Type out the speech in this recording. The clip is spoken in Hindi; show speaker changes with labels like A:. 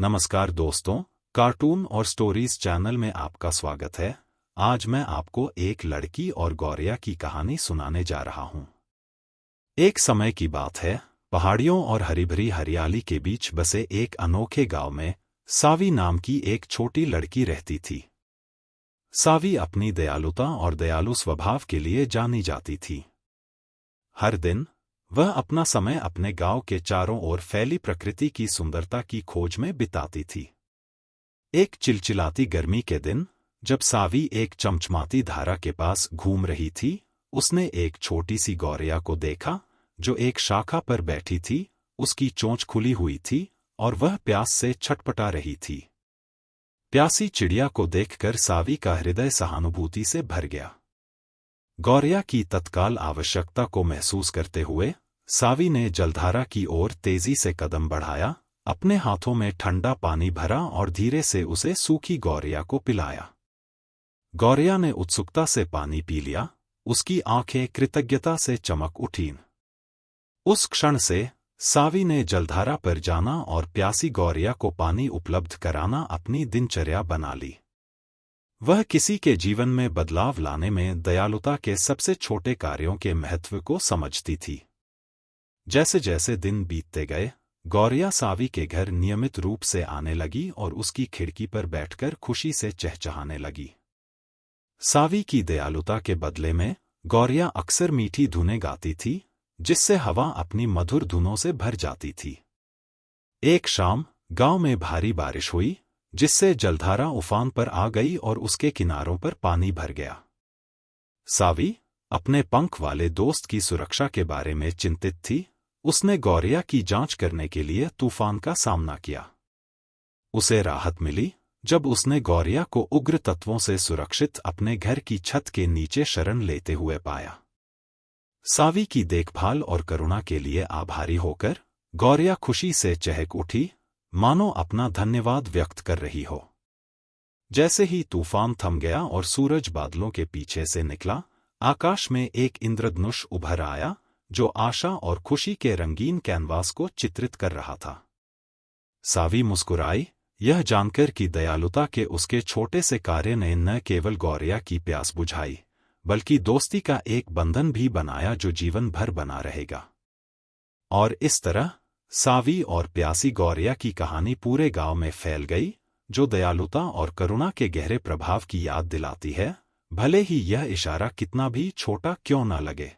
A: नमस्कार दोस्तों, कार्टून और स्टोरीज चैनल में आपका स्वागत है। आज मैं आपको एक लड़की और गौरिया की कहानी सुनाने जा रहा हूं। एक समय की बात है, पहाड़ियों और हरी भरी हरियाली के बीच बसे एक अनोखे गांव में सावी नाम की एक छोटी लड़की रहती थी। सावी अपनी दयालुता और दयालु स्वभाव के लिए जानी जाती थी। हर दिन वह अपना समय अपने गांव के चारों ओर फैली प्रकृति की सुंदरता की खोज में बिताती थी। एक चिलचिलाती गर्मी के दिन, जब सावी एक चमचमाती धारा के पास घूम रही थी, उसने एक छोटी सी गौरिया को देखा जो एक शाखा पर बैठी थी। उसकी चोंच खुली हुई थी और वह प्यास से छटपटा रही थी। प्यासी चिड़िया को देखकर सावी का हृदय सहानुभूति से भर गया। गौरिया की तत्काल आवश्यकता को महसूस करते हुए सावी ने जलधारा की ओर तेजी से कदम बढ़ाया, अपने हाथों में ठंडा पानी भरा और धीरे से उसे सूखी गौरिया को पिलाया। गौरिया ने उत्सुकता से पानी पी लिया, उसकी आंखें कृतज्ञता से चमक उठीं। उस क्षण से सावी ने जलधारा पर जाना और प्यासी गौरिया को पानी उपलब्ध कराना अपनी दिनचर्या बना ली। वह किसी के जीवन में बदलाव लाने में दयालुता के सबसे छोटे कार्यों के महत्व को समझती थी। जैसे जैसे दिन बीतते गए, गौरिया सावी के घर नियमित रूप से आने लगी और उसकी खिड़की पर बैठकर खुशी से चहचहाने लगी। सावी की दयालुता के बदले में गौरिया अक्सर मीठी धुनें गाती थी, जिससे हवा अपनी मधुर धुनों से भर जाती थी। एक शाम गांव में भारी बारिश हुई, जिससे जलधारा उफान पर आ गई और उसके किनारों पर पानी भर गया। सावी अपने पंख वाले दोस्त की सुरक्षा के बारे में चिंतित थी। उसने गौरिया की जांच करने के लिए तूफान का सामना किया। उसे राहत मिली जब उसने गौरिया को उग्र तत्वों से सुरक्षित अपने घर की छत के नीचे शरण लेते हुए पाया। सावी की देखभाल और करुणा के लिए आभारी होकर गौरिया खुशी से चहक उठी, मानो अपना धन्यवाद व्यक्त कर रही हो। जैसे ही तूफान थम गया और सूरज बादलों के पीछे से निकला, आकाश में एक इंद्रधनुष उभर आया जो आशा और खुशी के रंगीन कैनवास को चित्रित कर रहा था। सावी मुस्कुराई, यह जानकर कि दयालुता के उसके छोटे से कार्य ने न केवल गौरिया की प्यास बुझाई, बल्कि दोस्ती का एक बंधन भी बनाया जो जीवन भर बना रहेगा। और इस तरह सावी और प्यासी गौरिया की कहानी पूरे गांव में फैल गई, जो दयालुता और करुणा के गहरे प्रभाव की याद दिलाती है, भले ही यह इशारा कितना भी छोटा क्यों न लगे।